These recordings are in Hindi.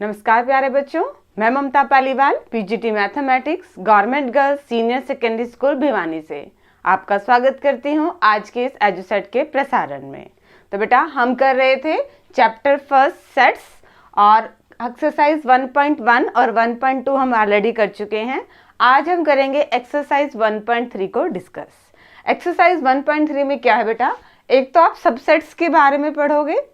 नमस्कार प्यारे बच्चों, मैं Mamta Paliwal PGT mathematics government girls senior secondary school Bhiwani से आपका स्वागत करती हूं आज के इस एजुसेट के प्रसारण में। तो बेटा हम कर रहे थे चैप्टर फर्स्ट सेट्स और एक्सरसाइज 1.1 और 1.2 हम ऑलरेडी कर चुके हैं। आज हम करेंगे एक्सरसाइज 1.3 को डिस्कस। एक्सरसाइज 1.3 में क्या है बेटा, एक तो आप सबसेट्स के बारे में पढ़ोगे,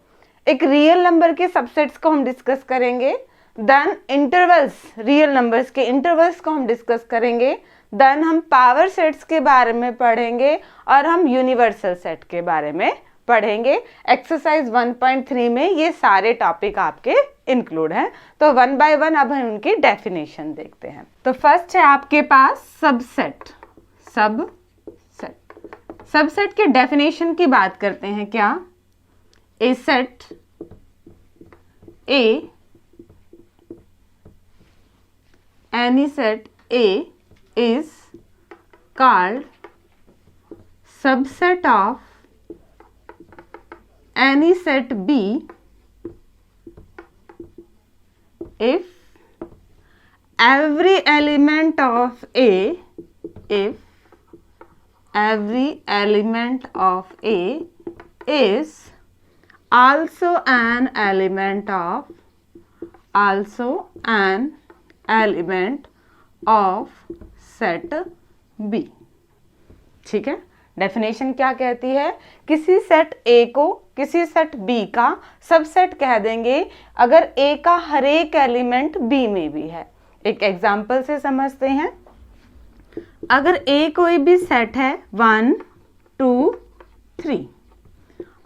एक रियल नंबर के सबसेट्स को हम डिस्कस करेंगे, देन इंटरवल्स, रियल नंबर्स के इंटरवल्स को हम डिस्कस करेंगे, देन हम पावर सेट्स के बारे में पढ़ेंगे और हम यूनिवर्सल सेट के बारे में पढ़ेंगे। एक्सरसाइज 1.3 में ये सारे टॉपिक आपके इंक्लूड हैं। तो वन बाय वन अब हम उनकी डेफिनेशन देखते हैं। तो फर्स्ट है आपके पास सबसेट। सबसेट के डेफिनेशन की बात करते हैं। क्या? A set A, any set A is called subset of any set B if every element of A is also an element of set B। ठीक है, डेफिनेशन क्या कहती है? किसी सेट A को किसी सेट B का सबसेट कह देंगे अगर A का हर एक एलिमेंट B में भी है। एक एग्जांपल से समझते हैं। अगर A कोई भी सेट है 1 2 3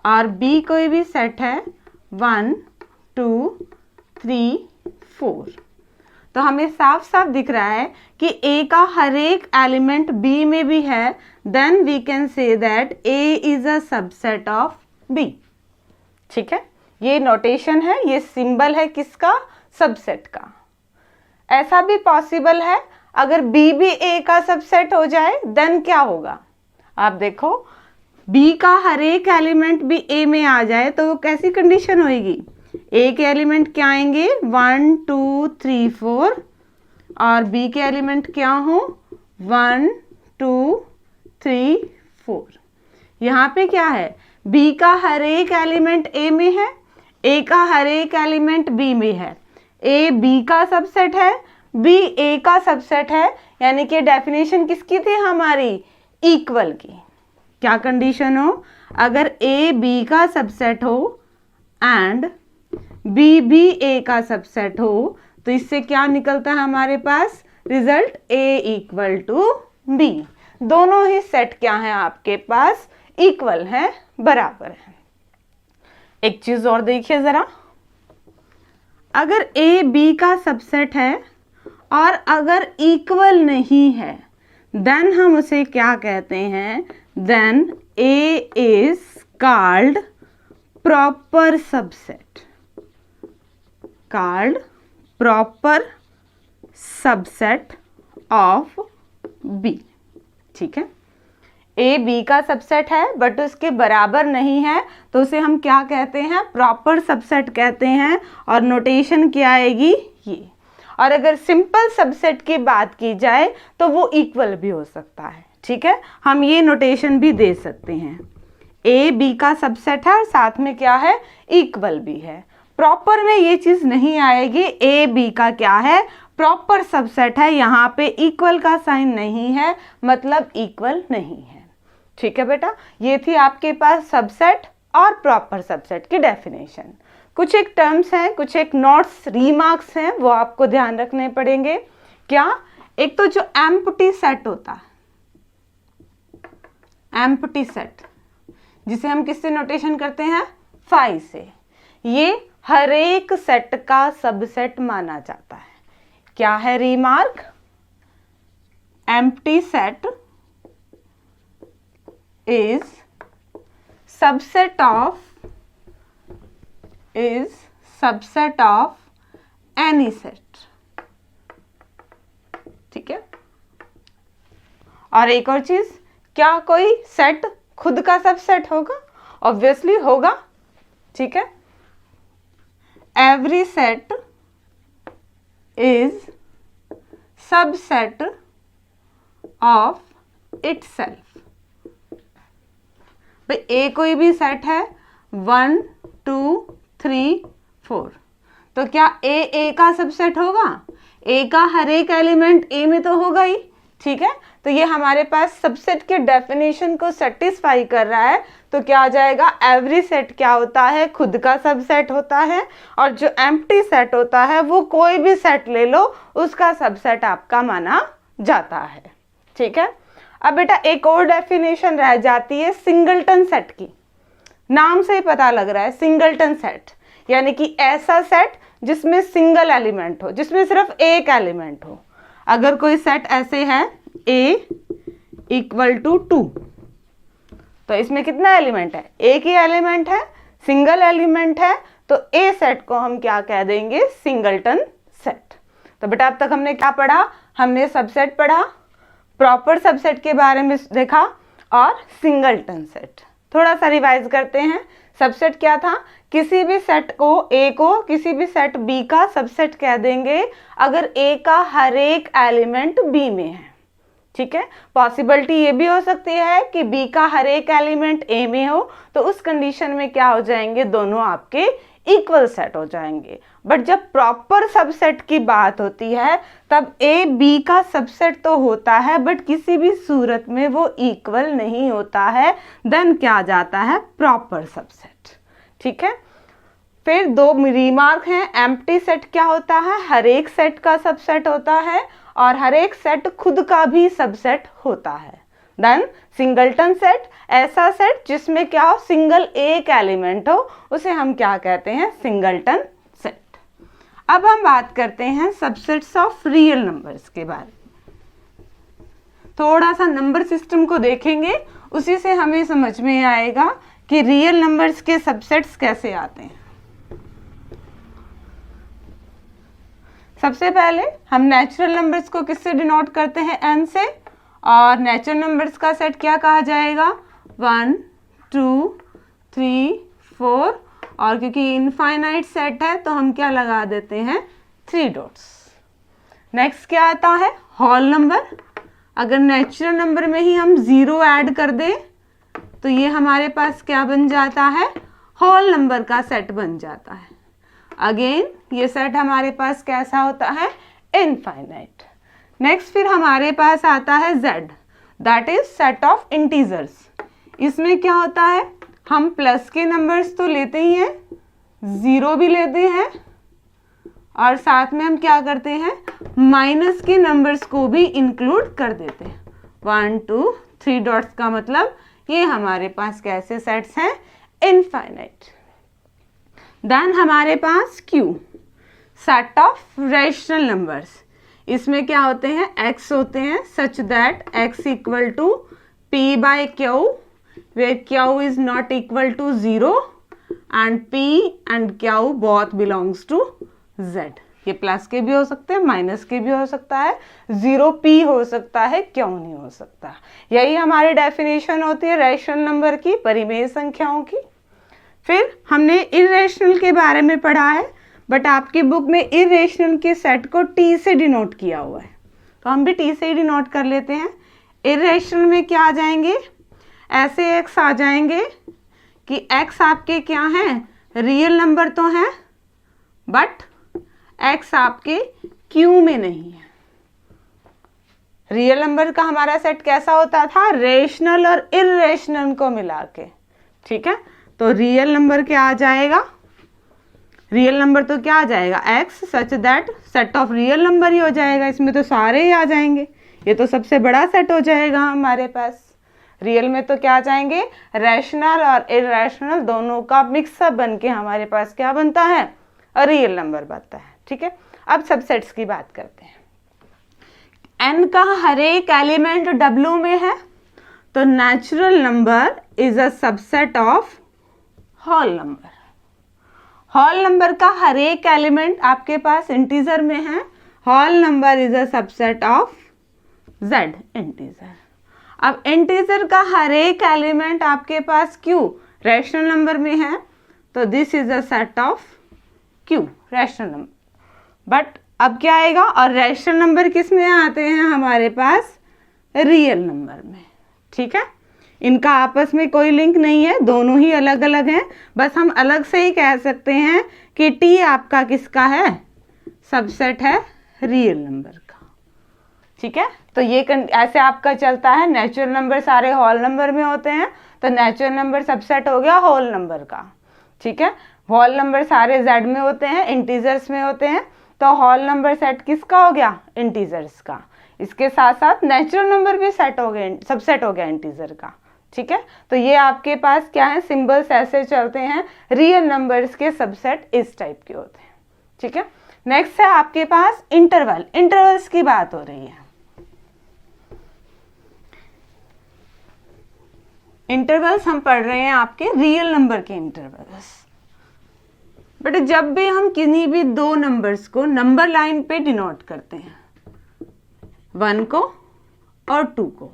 और B कोई भी सेट है 1 2 3 4, तो हमें साफ साफ दिख रहा है कि A का हर एक एलिमेंट B में भी है, then we can say that A is a subset of B। ठीक है, ये नोटेशन है, ये सिंबल है किसका? सबसेट का। ऐसा भी पॉसिबल है अगर B भी A का सबसेट हो जाए, देन क्या होगा? आप देखो, B का हर एक एलिमेंट भी A में आ जाए तो वो कैसी कंडीशन होगी? A के एलिमेंट क्या आएंगे? 1 2 3 4 और B के एलिमेंट क्या हो? 1 2 3 4। यहाँ पे क्या है? B का हर एक एलिमेंट A में है, A का हर एक एलिमेंट B में है, A B का सबसेट है, B A का सबसेट है, यानी कि डेफिनेशन किसकी थी हमारी? इक्वल की। क्या कंडीशन हो? अगर A B का सबसेट हो एंड B भी A का सबसेट हो तो इससे क्या निकलता है हमारे पास? Result A equal to B। दोनों ही सेट क्या है आपके पास? इक्वल है, बराबर है। एक चीज और देखिए जरा, अगर A B का सबसेट है और अगर इक्वल नहीं है, देन हम उसे क्या कहते हैं? Then A is called proper subset, of B। ठीक है, A B का सबसेट है बट उसके बराबर नहीं है तो उसे हम क्या कहते हैं? प्रॉपर सबसेट कहते हैं। और नोटेशन क्या आएगी? ये। और अगर सिंपल सबसेट की बात की जाए तो वो इक्वल भी हो सकता है। ठीक है, हम ये नोटेशन भी दे सकते हैं। A B का सबसेट है और साथ में क्या है? इक्वल भी है। प्रॉपर में ये चीज नहीं आएगी। A B का क्या है? प्रॉपर सबसेट है, यहाँ पे इक्वल का साइन नहीं है, मतलब इक्वल नहीं है। ठीक है बेटा, ये थी आपके पास सबसेट और प्रॉपर सबसेट की डेफिनेशन। कुछ एक टर्म्स हैं, कुछ एक नोट्स रीमार्क्स हैं, वो आपको ध्यान रखने पड़ेंगे। क्या? एक तो जो एम्प्टी सेट होता है, एम्प्टी सेट, जिसे हम किससे नोटेशन करते हैं? फाई से, ये हर एक सेट का सबसेट माना जाता है। क्या है remark? Empty set is subset of any set. ठीक है, और एक और चीज, क्या कोई सेट खुद का सबसेट होगा? ऑब्वियसली होगा। ठीक है, every set is subset of itself। भाई ए कोई भी सेट है 1 2 3 4, तो क्या ए का सबसेट होगा? ए का हर एक एलिमेंट ए में तो होगा ही, ठीक है। तो ये हमारे पास सबसेट के डेफिनेशन को सेटिस्फाई कर रहा है। तो क्या आ जाएगा, एवरी सेट क्या होता है, खुद का सबसेट होता है, और जो एम्प्टी सेट होता है वो कोई भी सेट ले लो उसका सबसेट आपका माना जाता है, ठीक है। अब बेटा एक और डेफिनेशन रह जाती है सिंगलटन सेट की। नाम से ही पता लग रहा है सिंगलटन सेट, यानी कि ऐसा सेट जिसमें सिंगल एलिमेंट हो, जिसमें सिर्फ एक एलिमेंट हो। अगर कोई सेट ऐसे है A इक्वल टू 2, तो इसमें कितना एलिमेंट है, एक ही एलिमेंट है, सिंगल एलिमेंट है, तो A सेट को हम क्या कह देंगे, सिंगलटन सेट। तो बेटा अब तक हमने क्या पढ़ा, हमने सबसेट पढ़ा, प्रॉपर सबसेट के बारे में देखा, और सिंगलटन सेट। थोड़ा सा रिवाइज करते हैं। सबसेट क्या था, किसी भी सेट को A को किसी भी सेट B का सबसेट कह देंगे अगर A का हर एक एलिमेंट B में है, ठीक है। पॉसिबिलिटी ये भी हो सकती है कि B का हर एक एलिमेंट A में हो, तो उस कंडीशन में क्या हो जाएंगे, दोनों आपके इक्वल सेट हो जाएंगे। बट जब प्रॉपर सबसेट की बात होती है तब A B का सबसेट तो होता है बट किसी भी सूरत में वो इक्वल नहीं होता है, देन क्या आ जाता है, प्रॉपर सबसेट, ठीक है। फिर दो रिमार्क हैं, एम्प्टी सेट क्या होता है, हर एक सेट का सबसेट होता है, और हर एक सेट खुद का भी सबसेट होता है। देन सिंगलटन सेट, ऐसा सेट जिसमें क्या हो, सिंगल एक एलिमेंट हो, उसे हम क्या कहते हैं, सिंगलटन सेट। अब हम बात करते हैं सबसेट्स ऑफ रियल नंबर्स के बारे में। थोड़ा सा नंबर सिस्टम को देखेंगे, उसी से हमें समझ में आएगा कि रियल नंबर्स के सबसेट्स कैसे आते हैं। सबसे पहले हम नेचुरल नंबर्स को किससे डिनोट करते हैं, n से, और नेचुरल नंबर्स का सेट क्या कहा जाएगा, 1 2 3 4, और क्योंकि इनफाइनाइट सेट है तो हम क्या लगा देते हैं, 3 डॉट्स। नेक्स्ट क्या आता है, होल नंबर। अगर नेचुरल नंबर में ही हम 0 ऐड कर दें तो ये हमारे पास क्या बन जाता है, होल नंबर का सेट बन जाता है। अगेन ये सेट हमारे पास कैसा होता है, इनफाइनाइट। नेक्स्ट फिर हमारे पास आता है Z, that is set of integers. इसमें क्या होता है, हम प्लस के नंबर्स तो लेते ही हैं, 0 भी लेते हैं, और साथ में हम क्या करते हैं, माइनस के नंबर्स को भी इंक्लूड कर देते हैं। 1 2 3 डॉट्स का मतलब ये हमारे पास कैसे सेट्स हैं, इनफाइनाइट। देन हमारे पास Q, set of rational numbers. इसमें क्या होते हैं, x होते हैं, such that x equal to p by q, where q is not equal to 0 and p and q both belongs to z। ये प्लस के भी हो सकते हैं, माइनस के भी हो सकता है, 0 p हो सकता है, q नहीं हो सकता। यही हमारी डेफिनेशन होती है रैशनल नंबर की, परिमेय संख्याओं की। फिर हमने इरेशनल के बारे में पढ़ा है, बट आपकी बुक में इरेशनल के सेट को T से डिनोट किया हुआ है, तो हम भी T से ही डिनोट कर लेते हैं। इरेशनल में क्या आ जाएंगे, ऐसे x आ जाएंगे कि x आपके क्या हैं, रियल नंबर तो हैं, बट x आपके Q में नहीं है। रियल नंबर का हमारा सेट कैसा होता था, रेशनल और इरेशनल को मिला के, ठीक है। तो रियल नंबर क्या आ जाएगा, रियल नंबर तो क्या आ जाएगा, x, such that set of real number ही हो जाएगा। इसमें तो सारे ही आ जाएंगे, ये तो सबसे बड़ा सेट हो जाएगा हमारे पास। रियल में तो क्या आ जाएंगे, रैशनल और इरेशनल दोनों का मिक्सअप बन के हमारे पास क्या बनता है, रियल नंबर बनता है, ठीक है। अब सबसेट्स की बात करते हैं। n का हर एक एलिमेंट w में है, तो natural number is a subset of whole number. Whole number का हर एक एलिमेंट आपके पास इंटीजर में है, whole number is a subset of z integer. अब इंटीजर का हर एक एलिमेंट आपके पास q रैशनल नंबर में है, तो this is a set of q rational number. But अब क्या आएगा, और रैशनल नंबर किस में आते हैं हमारे पास, रियल नंबर में। ठीक है, इनका आपस में कोई लिंक नहीं है, दोनों ही अलग अलग हैं, बस हम अलग से ही कह सकते हैं कि टी आपका किसका है, सबसेट है रियल नंबर का। ठीक है, तो ये ऐसे आपका चलता है। नेचुरल नंबर सारे होल नंबर में होते हैं, तो नेचुरल नंबर सबसेट हो गया होल नंबर का। ठीक है, होल नंबर सारे जेड में होते हैं, इंटीजर्स में होते हैं, तो होल नंबर सेट किसका हो गया, इंटीजर्स का। इसके साथ साथ नेचुरल नंबर भी सेट हो गए, सबसेट हो गया इंटीजर का। ठीक है, तो ये आपके पास क्या है, सिंबल्स ऐसे चलते हैं, रियल नंबर्स के सबसेट इस टाइप के होते हैं। ठीक है, नेक्स्ट है आपके पास इंटरवल। इंटरवल्स की बात हो रही है। इंटरवल्स हम पढ़ रहे हैं आपके रियल नंबर के इंटरवल्स। बट जब भी हम किन्हीं भी दो नंबर्स को नंबर लाइन पे डिनोट करते हैं, 1 को और 2 को,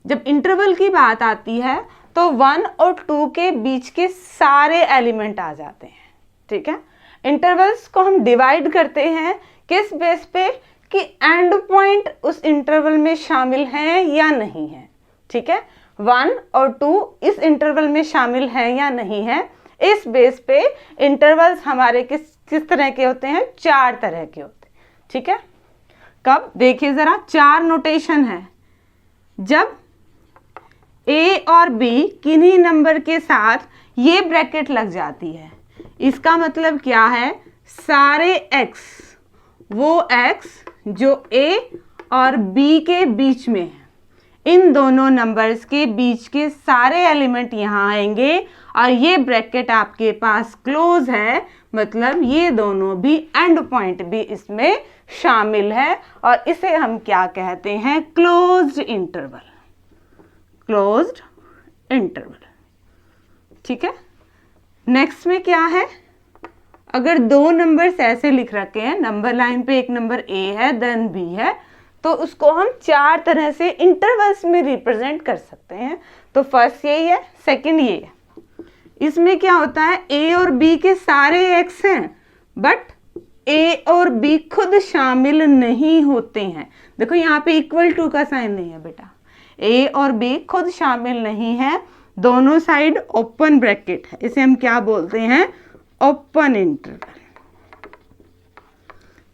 जब इंटरवल की बात आती है तो 1 और 2 के बीच के सारे एलिमेंट आ जाते हैं। ठीक है, इंटरवल्स को हम डिवाइड करते हैं किस बेस पे, कि एंड पॉइंट उस इंटरवल में शामिल हैं या नहीं है। ठीक है, 1 और 2 इस इंटरवल में शामिल हैं या नहीं है, इस बेस पे इंटरवल्स हमारे किस तरह के होते हैं, 4 तरह के होते हैं। ठीक है, कब, देखिए जरा, 4 नोटेशन है। जब ए और बी किन्हीं नंबर के साथ ये ब्रैकेट लग जाती है, इसका मतलब क्या है, सारे x, वो x जो a और b के बीच में है, इन दोनों नंबर्स के बीच के सारे एलिमेंट यहाँ आएंगे, और ये ब्रैकेट आपके पास क्लोज है, मतलब ये दोनों भी एंड पॉइंट भी इसमें शामिल है, और इसे हम क्या कहते हैं, क्लोज्ड इंटरवल। Closed interval. ठीक है, नेक्स्ट में क्या है, अगर दो नंबर्स ऐसे लिख रखे हैं, नंबर लाइन पे एक नंबर a है देन b है, तो उसको हम 4 तरह से इंटरवल्स में रिप्रेजेंट कर सकते हैं। तो फर्स्ट यही है, सेकंड ये है। इसमें क्या होता है, a और b के सारे x हैं, बट a और b खुद शामिल नहीं होते हैं। देखो यहाँ पे इक्वल टू का साइन नहीं है बेटा, a और b खुद शामिल नहीं है, दोनों साइड ओपन ब्रैकेट है, इसे हम क्या बोलते हैं, ओपन इंटरवल।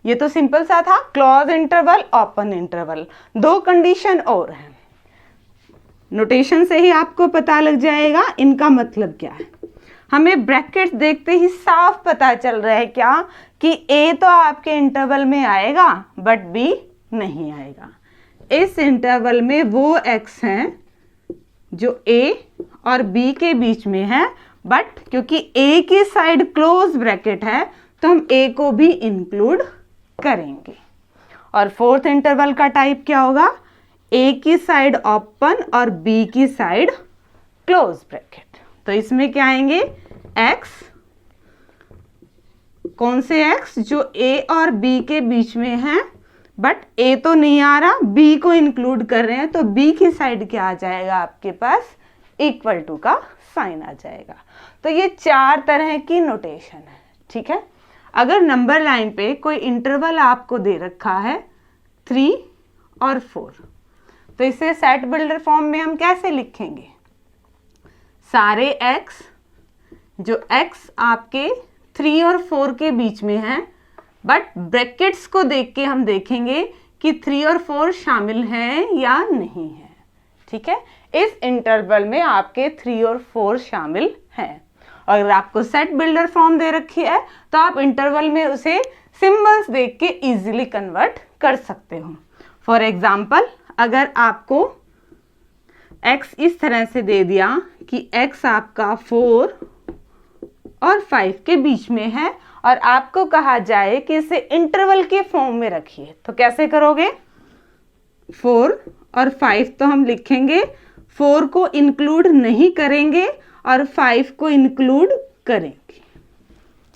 ये तो सिंपल सा था, close interval, open interval, 2 condition और हैं। नोटेशन से ही आपको पता लग जाएगा इनका मतलब क्या है। हमें ब्रैकेट्स देखते ही साफ पता चल रहा है क्या, कि a तो आपके इंटरवल में आएगा बट b नहीं आएगा। इस इंटरवल में वो x हैं जो a और b के बीच में है, बट क्योंकि a की साइड क्लोज ब्रैकेट है तो हम a को भी इंक्लूड करेंगे। और फोर्थ इंटरवल का टाइप क्या होगा, a की साइड ओपन और b की साइड क्लोज ब्रैकेट। तो इसमें क्या आएंगे, x, कौन से x, जो a और b के बीच में है, बट a तो नहीं आ रहा, b को इंक्लूड कर रहे हैं, तो b की साइड क्या आ जाएगा आपके पास, इक्वल टू का साइन आ जाएगा। तो ये 4 तरह की नोटेशन है। ठीक है, अगर नंबर लाइन पे कोई इंटरवल आपको दे रखा है 3 और 4, तो इसे सेट बिल्डर फॉर्म में हम कैसे लिखेंगे, सारे x, जो x आपके 3 और 4 के बीच में है, बट ब्रैकेट्स को देख के हम देखेंगे कि 3 और 4 शामिल हैं या नहीं है। ठीक है, इस इंटरवल में आपके 3 और 4 शामिल हैं। और अगर आपको सेट बिल्डर फॉर्म दे रखी है तो आप इंटरवल में उसे सिंबल्स देख के इजीली कन्वर्ट कर सकते हो। फॉर एग्जाम्पल, अगर आपको x इस तरह से दे दिया कि x आपका 4 और 5 के बीच में है, और आपको कहा जाए कि इसे इंटरवल के फॉर्म में रखिए, तो कैसे करोगे, 4 और 5 तो हम लिखेंगे, 4 को इंक्लूड नहीं करेंगे और 5 को इंक्लूड करेंगे।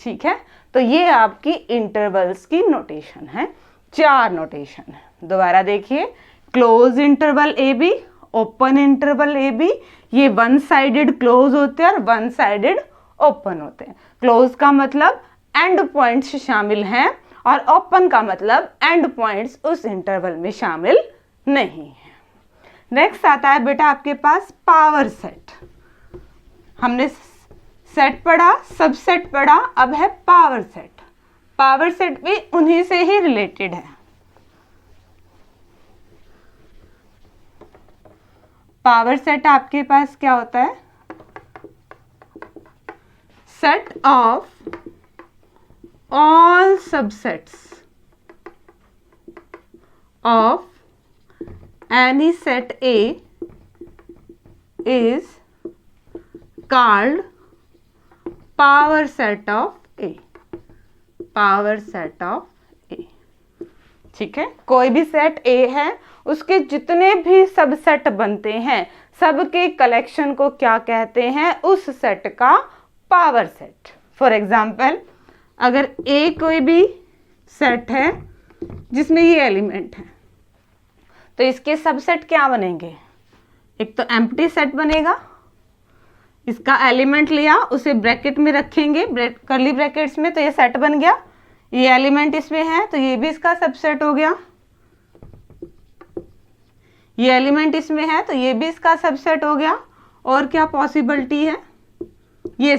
ठीक है, तो ये आपकी इंटरवल्स की नोटेशन है, 4 नोटेशन है। दोबारा देखिए, close interval A B, open interval A B, ये 1 साइडेड क्लोज होते हैं और 1 साइडेड ओपन होते हैं। क्लोज का मतलब एंड पॉइंट्स शामिल हैं और ओपन का मतलब एंड पॉइंट्स उस इंटरवल में शामिल नहीं है। नेक्स्ट आता है बेटा आपके पास पावर सेट। हमने सेट पढ़ा, सबसेट पढ़ा, अब है पावर सेट। पावर सेट भी उन्हीं से ही रिलेटेड है। पावर सेट आपके पास क्या होता है? Set of all subsets of any set A is called power set of A. Power set of A. ठीक है, कोई भी सेट A है, उसके जितने भी सबसेट बनते हैं सबके कलेक्शन को क्या कहते हैं? उस सेट का पावर सेट। फॉर एग्जाम्पल, अगर A कोई भी सेट है जिसमें ये एलिमेंट है, तो इसके सबसेट क्या बनेंगे? एक तो एम्प्टी सेट बनेगा, इसका एलिमेंट लिया उसे ब्रैकेट में रखेंगे, कर्ली ब्रैकेट्स में, तो ये सेट बन गया। ये एलिमेंट इसमें है तो ये भी इसका सबसेट हो गया। ये एलिमेंट इसमें है तो ये भी इसका सबसेट हो गया। और क्या पॉसिबिलिटी है? ये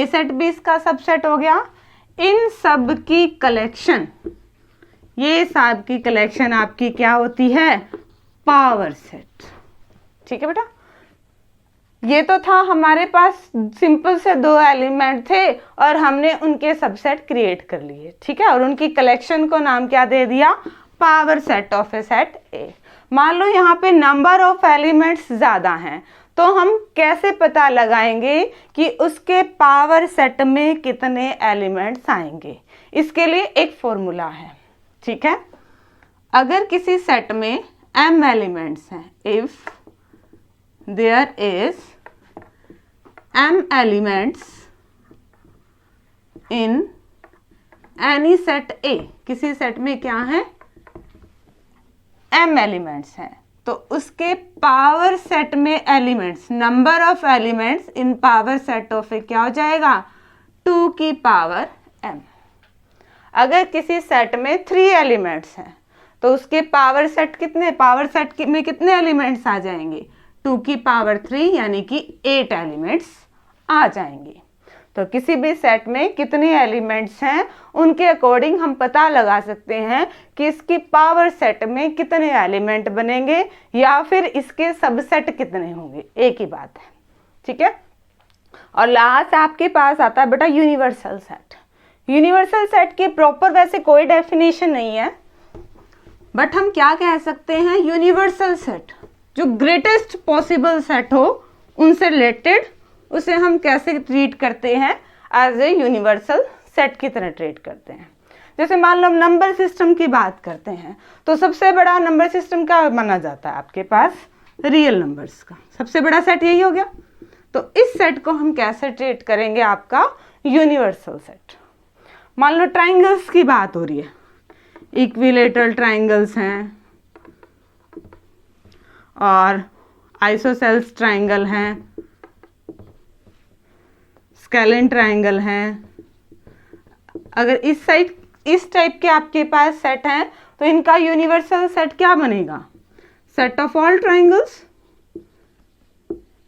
सेट भी इसका सबसेट हो गया। इन सब की कलेक्शन, ये सब की कलेक्शन आपकी क्या होती है? Power set. ठीक है बेटा, ये तो था हमारे पास सिंपल से दो एलिमेंट थे और हमने उनके सबसेट क्रिएट कर लिए। ठीक है, और उनकी कलेक्शन को नाम क्या दे दिया? Power set of A set ए। मान लो यहाँ पे नंबर ऑफ एलिमेंट्स ज्यादा हैं, तो हम कैसे पता लगाएंगे कि उसके पावर सेट में कितने एलिमेंट्स आएंगे? इसके लिए एक फॉर्मूला है। ठीक है, अगर किसी सेट में m एलिमेंट्स हैं, if there is m elements in any set A, किसी सेट में क्या है? m एलिमेंट्स हैं, तो उसके पावर सेट में elements, number of elements in power set of A क्या हो जाएगा? 2 की पावर m। अगर किसी सेट में 3 एलिमेंट्स हैं तो उसके पावर सेट में कितने एलिमेंट्स आ जाएंगे? 2 की पावर 3 यानी कि 8 एलिमेंट्स आ जाएंगे। तो किसी भी सेट में कितने एलिमेंट्स हैं उनके अकॉर्डिंग हम पता लगा सकते हैं कि इसकी पावर सेट में कितने एलिमेंट बनेंगे या फिर इसके सबसेट कितने होंगे, एक ही बात है। ठीक है, और लास्ट आपके पास आता है बेटा यूनिवर्सल सेट। यूनिवर्सल सेट की प्रॉपर वैसे कोई डेफिनेशन नहीं है, बट हम क्या कह सकते हैं? यूनिवर्सल सेट जो ग्रेटेस्ट पॉसिबल सेट हो उनसे रिलेटेड, उसे हम कैसे ट्रीट करते हैं? एज ए यूनिवर्सल सेट की तरह ट्रीट करते हैं। जैसे मान लो हम नंबर सिस्टम की बात करते हैं, तो सबसे बड़ा नंबर सिस्टम क्या माना जाता है आपके पास? रियल नंबर्स का सबसे बड़ा सेट यही हो गया। तो इस सेट को हम कैसे ट्रीट करेंगे? आपका यूनिवर्सल सेट। मान लो ट्राइंगल्स की बात हो रही है, इक्विलेटरल ट्राइंगल्स हैं और आइसोसेल्स ट्राइंगल हैं, स्केलेन ट्राइंगल हैं। अगर इस टाइप के आपके पास सेट हैं तो इनका यूनिवर्सल सेट क्या बनेगा? सेट ऑफ ऑल ट्राइंगल्स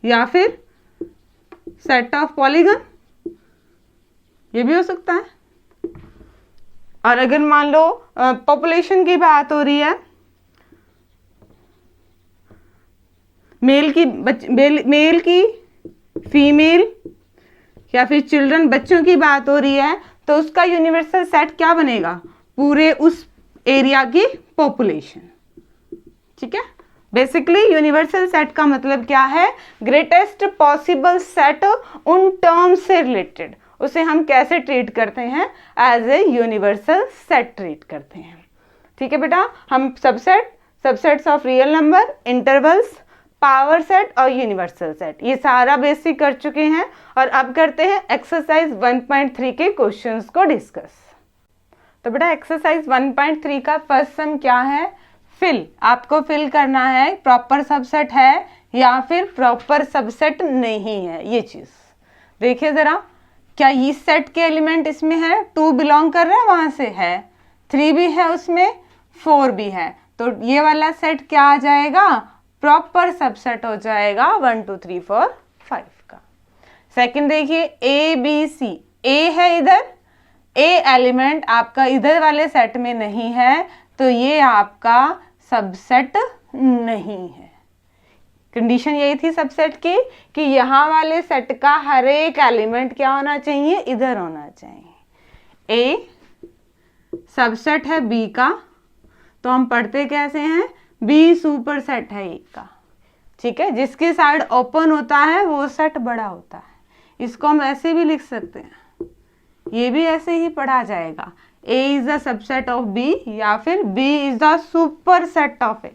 या फिर सेट ऑफ पॉलीगन, ये भी हो सकता है। और अगर मान लो पॉपुलेशन की बात हो रही है, मेल की फीमेल या फिर चिल्ड्रन, बच्चों की बात हो रही है, तो उसका यूनिवर्सल सेट क्या बनेगा? पूरे उस एरिया की पॉपुलेशन। ठीक है, बेसिकली यूनिवर्सल सेट का मतलब क्या है? ग्रेटेस्ट पॉसिबल सेट उन टर्म से रिलेटेड, उसे हम कैसे ट्रीट करते हैं? As a universal set treat करते हैं। ठीक है बेटा, हम subsets of real number, intervals, power set और यूनिवर्सल सेट, ये सारा बेसिक कर चुके हैं। और अब करते हैं एक्सरसाइज 1.3 के क्वेश्चंस को डिस्कस। तो बेटा एक्सरसाइज 1.3 का फर्स्ट सम क्या है? फिल। आपको फिल करना है प्रॉपर सबसेट है या फिर प्रॉपर सबसेट नहीं है, ये चीज देखिए जरा। क्या इस सेट के एलिमेंट इसमें है? 2 बिलोंग कर रहा है, वहां से है, 3 भी है उसमें, 4 भी है, तो ये वाला सेट क्या आ जाएगा? प्रॉपर सबसेट हो जाएगा 1 2 3 4 5 का। सेकंड देखिए ए बी सी, ए है इधर, ए एलिमेंट आपका इधर वाले सेट में नहीं है, तो ये आपका सबसेट नहीं है। कंडीशन यही थी सबसेट की कि यहाँ वाले सेट का हर एक एलिमेंट क्या होना चाहिए? इधर होना चाहिए। ए सबसेट है बी का, तो हम पढ़ते कैसे हैं? बी सुपर सेट है ए का, ठीक है। जिसकी साइड ओपन होता है वो सेट बड़ा होता है। इसको हम ऐसे भी लिख सकते हैं, ये भी ऐसे ही पढ़ा जाएगा, A is the subset of B, या फिर B is the super set of A.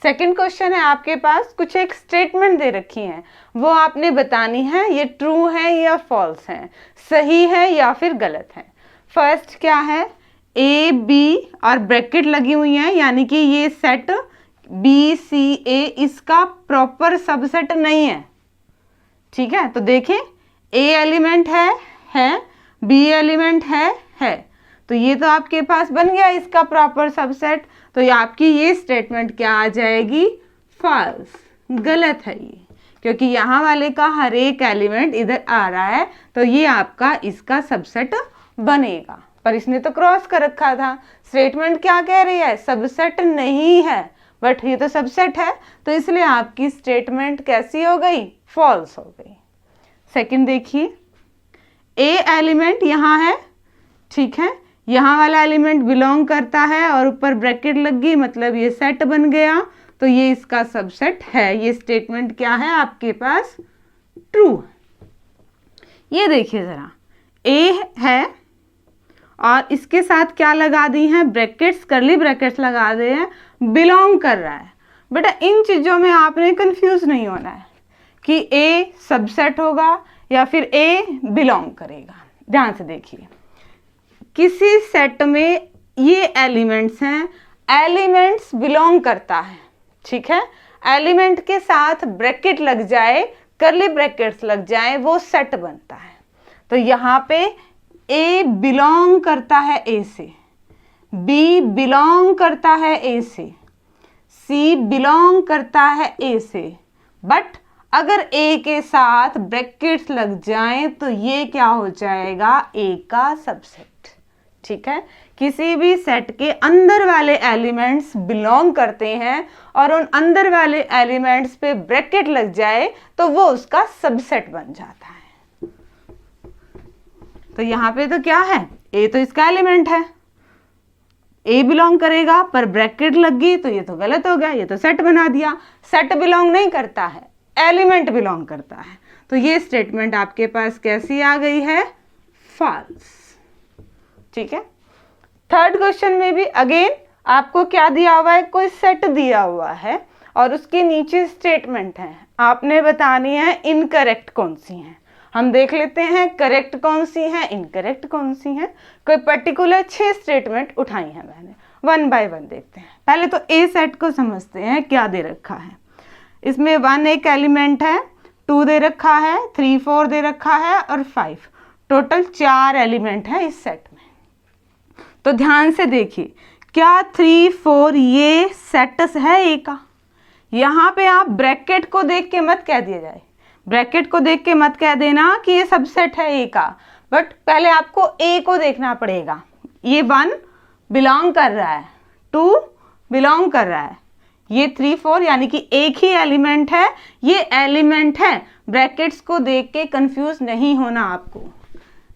Second question है आपके पास, कुछ एक स्टेटमेंट दे रखी है, वो आपने बतानी है ये ट्रू है या फॉल्स है, सही है या फिर गलत है। फर्स्ट क्या है? ए बी और ब्रैकेट लगी हुई है, यानी कि ये सेट बी सी ए इसका प्रॉपर सबसेट नहीं है, ठीक है। तो देखें ए एलिमेंट है, बी एलिमेंट है, तो ये तो आपके पास बन गया इसका प्रॉपर सबसेट, तो ये आपकी ये स्टेटमेंट क्या आ जाएगी? फॉल्स, गलत है ये, क्योंकि यहाँ वाले का हर एक एलिमेंट इधर आ रहा है, तो ये आपका इसका सबसेट बनेगा। पर इसने तो क्रॉस कर रखा था। स्टेटमेंट क्या कह रही है? सबसेट नहीं है, बट ये तो सबसेट है, तो इसलिए आपकी स्टेटमेंट कैसी हो गई? फॉल्स हो गई। सेकंड देखिए, ए एलिमेंट यहाँ है, ठीक है, यहाँ वाला एलिमेंट बिलोंग करता है और ऊपर ब्रैकेट लग गई, मतलब ये सेट बन गया, तो ये इसका सबसेट है। ये स्टेटमेंट क्या है आपके पास? ट्रू। ये देखिए जरा, ए है और इसके साथ क्या लगा दी हैं? ब्रैकेट्स, करली ब्रैकेट्स लगा दे हैं, बिलोंग कर रहा है। बेटा इन चीज़ों में आपने कंफ्यूज नहीं होना है कि ए सबसेट होगा या फिर ए बिलोंग करेगा। ध्यान से देखिए, किसी सेट में ये एलिमेंट्स हैं, एलिमेंट्स बिलोंग करता है, ठीक है। एलिमेंट के साथ ब्रैकेट लग जाए, करली ब्रैकेट्स लग जाए, वो सेट बनता है। तो यहाँ पे ए बिलोंग करता है ए से, बी बिलोंग करता है ए से, सी बिलोंग करता है ए से, बट अगर ए के साथ ब्रैकेट्स लग जाएं तो ये क्या हो जाएगा? ए का सबसेट, ठीक है। किसी भी सेट के अंदर वाले एलिमेंट्स बिलोंग करते हैं और उन अंदर वाले एलिमेंट्स पे ब्रैकेट लग जाए तो वो उसका सबसेट बन जाता है। तो यहाँ पे तो क्या है? ए तो इसका एलिमेंट है, ए बिलोंग करेगा, पर ब्रैकेट लग गई तो ये तो गलत हो गया, ये तो सेट बना दिया। सेट बिलोंग नहीं करता है, एलिमेंट बिलोंग करता है, तो ये स्टेटमेंट आपके पास कैसी आ गई है? फॉल्स, ठीक है। थर्ड क्वेश्चन में भी अगेन आपको क्या दिया हुआ है? कोई सेट दिया हुआ है और उसके नीचे स्टेटमेंट है, आपने बतानी है इनकरेक्ट कौन सी है। हम देख लेते हैं करेक्ट कौन सी है, इनकरेक्ट कौन सी है। कोई पर्टिकुलर 6 स्टेटमेंट उठाई है मैंने, 1 बाय 1 देखते हैं। पहले तो ए सेट को समझते हैं, क्या दे रखा है। इसमें 1 एक एलिमेंट है, 2 दे रखा है, 3 4 दे रखा है और 5, टोटल 4 एलिमेंट है इस सेट में। तो ध्यान से देखिए, क्या 3 4 ये सेट है ए का? यहाँ पे आप ब्रैकेट को देख के मत कह दिया जाए, ब्रैकेट को देख के मत कह देना कि ये सबसेट है ए का, बट पहले आपको ए को देखना पड़ेगा। ये 1 बिलोंग कर रहा है, 2 बिलोंग कर रहा है, ये 3 4 यानी कि एक ही एलिमेंट है, ये एलिमेंट है। ब्रैकेट्स को देख के कंफ्यूज नहीं होना आपको।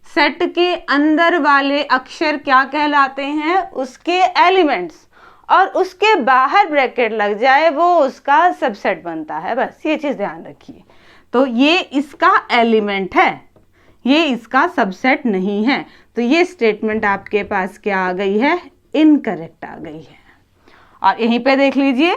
सेट के अंदर वाले अक्षर क्या कहलाते हैं? उसके एलिमेंट्स, और उसके बाहर ब्रैकेट लग जाए वो उसका सबसेट बनता है, बस ये चीज़ ध्यान रखिए। तो ये इसका एलिमेंट है, ये इसका सबसेट नहीं है, तो ये स्टेटमेंट आपके पास क्या आ गई है? इनकरेक्ट आ गई है। और यहीं पे देख लीजिए,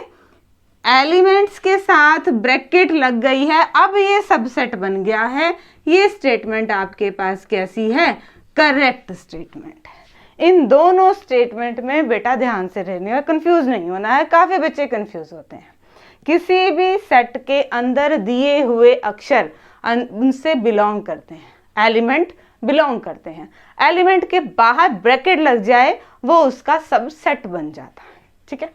एलिमेंट्स के साथ ब्रैकेट लग गई है, अब ये सबसेट बन गया है। ये स्टेटमेंट आपके पास कैसी है? करेक्ट स्टेटमेंट है। इन दोनों स्टेटमेंट में बेटा ध्यान से रहने और कंफ्यूज नहीं होना है, काफ़ी बच्चे कंफ्यूज होते हैं। किसी भी सेट के अंदर दिए हुए अक्षर उनसे बिलोंग करते हैं, एलिमेंट बिलोंग करते हैं। एलिमेंट के बाहर ब्रैकेट लग जाए वो उसका सबसेट बन जाता है। ठीक है,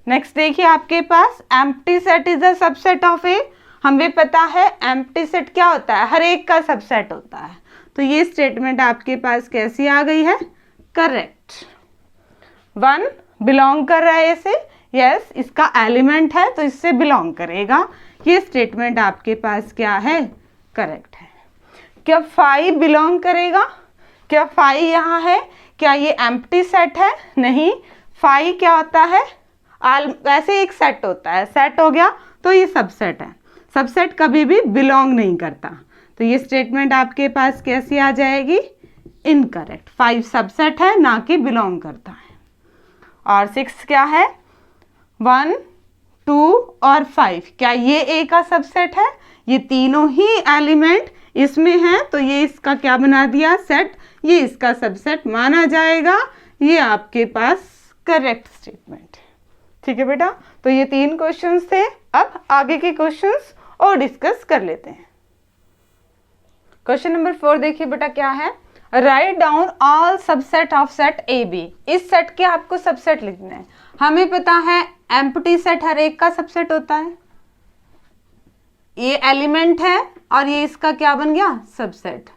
नेक्स्ट देखिए आपके पास empty set is a subset of A. हमें पता है एम्प्टी सेट क्या होता है, हर एक का सबसेट होता है। तो ये स्टेटमेंट आपके पास कैसी आ गई है, करेक्ट। 1 बिलोंग कर रहा है इसे, यस इसका एलिमेंट है तो इससे बिलोंग करेगा। ये स्टेटमेंट आपके पास क्या है, करेक्ट है। क्या 5 बिलोंग करेगा, क्या 5 यहाँ है, क्या ये एम्प्टी सेट है, नहीं। 5 क्या होता है, वैसे एक सेट होता है, सेट हो गया तो ये सबसेट है। सबसेट कभी भी बिलोंग नहीं करता, तो ये स्टेटमेंट आपके पास कैसी आ जाएगी, इनकरेक्ट। 5 सबसेट है ना कि बिलोंग करता है। और 6 क्या है, 1 2 और 5 क्या ये ए का सबसेट है, ये तीनों ही एलिमेंट इसमें हैं तो ये इसका क्या बना दिया, सेट, ये इसका सबसेट माना जाएगा। ये आपके पास करेक्ट स्टेटमेंट है। ठीक है बेटा, तो ये 3 क्वेश्चंस थे। अब आगे के क्वेश्चंस और डिस्कस कर लेते हैं। क्वेश्चन नंबर 4 देखिए बेटा क्या है, right down all subset of set A B. इस सेट के आपको सबसेट लिखना है। हमें पता है एम्प्टी सेट हर एक का सबसेट होता है, ये एलिमेंट है और ये इसका क्या बन गया, सबसेट।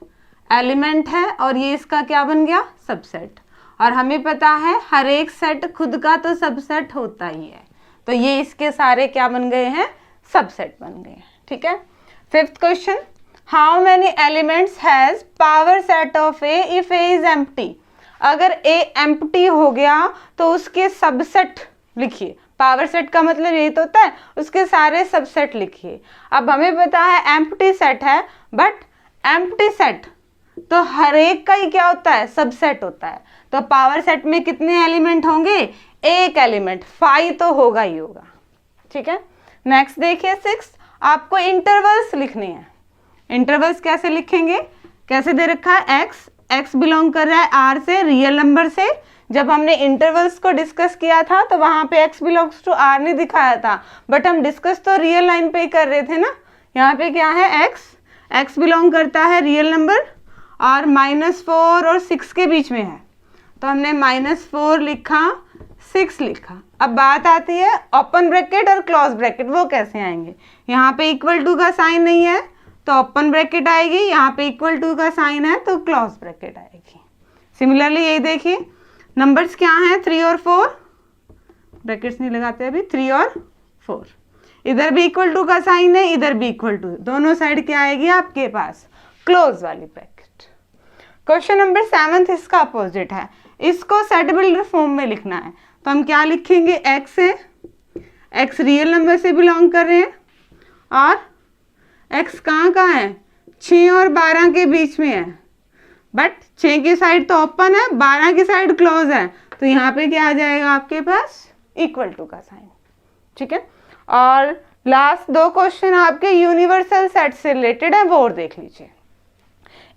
एलिमेंट है और ये इसका क्या बन गया, सबसेट। और हमें पता है हर एक सेट खुद का तो सबसेट होता ही है, तो ये इसके सारे क्या बन गए हैं, सबसेट बन गए हैं। ठीक है, 5th question, how many elements has power set of A if A is empty. अगर ए एम्प्टी हो गया तो उसके सबसेट लिखिए। पावर सेट का मतलब यही तो होता है, उसके सारे सबसेट लिखिए। अब हमें पता है एम्प्टी सेट है, बट एम्प्टी सेट तो हर एक का ही क्या होता है, सबसेट होता है। तो पावर सेट में कितने एलिमेंट होंगे, एक एलिमेंट, 5 तो होगा ही होगा। ठीक है, नेक्स्ट देखिए 6, आपको इंटरवल्स लिखने हैं। इंटरवल्स कैसे लिखेंगे, कैसे दे रखा है, एक्स बिलोंग कर रहा है आर से, रियल नंबर से। जब हमने इंटरवल्स को डिस्कस किया था तो वहां पे x बिलोंग्स टू r नहीं दिखाया था, बट हम डिस्कस तो रियल लाइन पे ही कर रहे थे ना। यहाँ पे क्या है, x बिलोंग करता है रियल नंबर और -4 और 6 के बीच में है, तो हमने -4 लिखा, 6 लिखा। अब बात आती है ओपन ब्रैकेट और क्लोज ब्रैकेट, वो कैसे आएंगे। यहाँ पे इक्वल टू का साइन नहीं है तो ओपन ब्रैकेट आएगी, यहाँ पे इक्वल टू का साइन है तो क्लोज ब्रैकेट आएगी। सिमिलरली यही देखिए, नंबर्स क्या हैं, 3 और 4, ब्रैकेट्स नहीं लगाते अभी, 3 और 4, इधर भी इक्वल टू का साइन है, इधर भी इक्वल टू, दोनों साइड क्या आएगी आपके पास, क्लोज वाली ब्रैकेट। क्वेश्चन नंबर 7 इसका अपोजिट है, इसको सेट बिल्डर फॉर्म में लिखना है। तो हम क्या लिखेंगे, एक्स है, एक्स रियल नंबर से बिलोंग कर रहे हैं और एक्स कहाँ है, 6 और 12 के बीच में है, बट 6 की साइड तो ओपन है, 12 की साइड क्लोज है, तो यहाँ पे क्या आ जाएगा आपके पास, इक्वल टू का साइन। ठीक है, और लास्ट 2 क्वेश्चन आपके यूनिवर्सल सेट से रिलेटेड है, वो और देख लीजिए।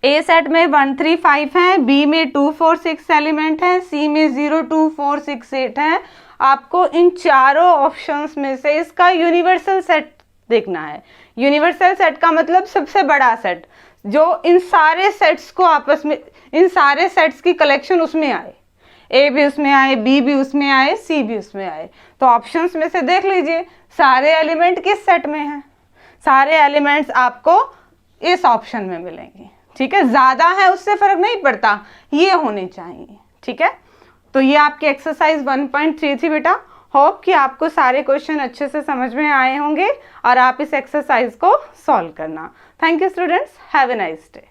ए सेट में 1 3 5 है, बी में 2 4 6 एलिमेंट है, सी में 0 2 4 6 8 है। आपको इन चारों ऑप्शंस में से इसका यूनिवर्सल सेट देखना है। यूनिवर्सल सेट का मतलब सबसे बड़ा सेट, जो इन सारे सेट्स को आपस में, इन सारे सेट्स की कलेक्शन उसमें आए, ए भी उसमें आए, बी भी उसमें आए, सी भी उसमें आए। तो ऑप्शंस में से देख लीजिए सारे एलिमेंट किस सेट में हैं, सारे एलिमेंट्स आपको इस ऑप्शन में मिलेंगे। ठीक है, ज्यादा है उससे फर्क नहीं पड़ता, ये होने चाहिए। ठीक है, तो ये आपकी एक्सरसाइज 1.3 थी बेटा। होप कि आपको सारे क्वेश्चन अच्छे से समझ में आए होंगे और आप इस एक्सरसाइज को सॉल्व करना। Thank you students, have a nice day.